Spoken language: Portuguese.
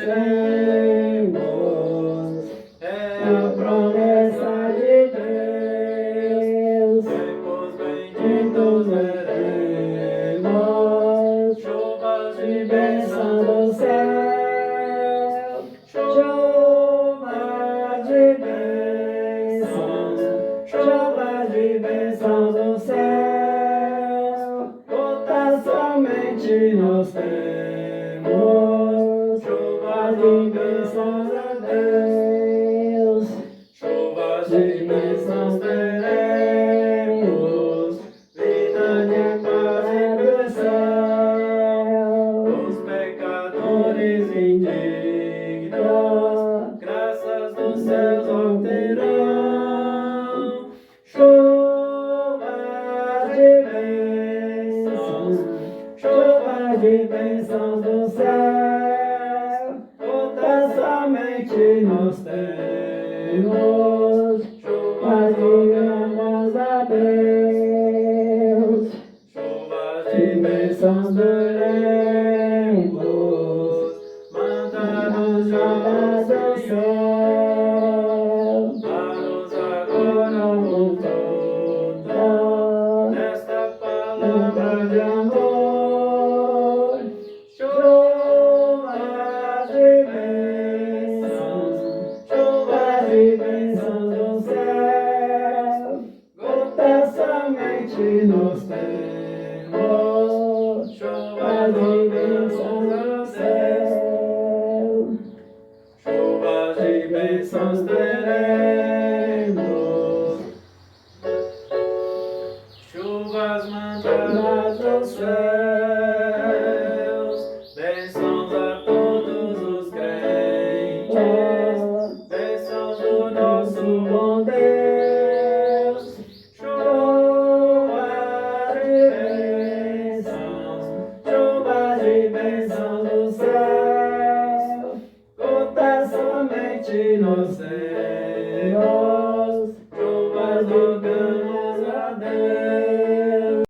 teremos, é a promessa de Deus. Tempos benditos veremos, chuvas de bênção do céu, chuvas de bênçãos, chuvas de bênção do céu. Gota somente nós temos, chuvas de bênçãos a Deus, chuvas de bênçãos teremos, vida de paz e céu. Os pecadores indignos, graças dos céus obterão, chuvas de bênçãos, chuvas de bênçãos do céu. Gota somente nós temos, chuvas de bênçãos a Deus, chuvas de bênçãos teremos, manda-nos chuvas do céu, dá-nos agora um todo nesta palavra de amor, chuvas de bênçãos, chuvas de bênçãos do céu. Gota somente nós temos, chuvas de bênçãos do céu, chuvas de bênçãos teremos, chuvas mandadas dos céus, bênçãos a todos os crentes, bênçãos do nosso bom Deus, chuvas de bênçãos, chuvas de bênçãos do céu. Gota somente nós temos,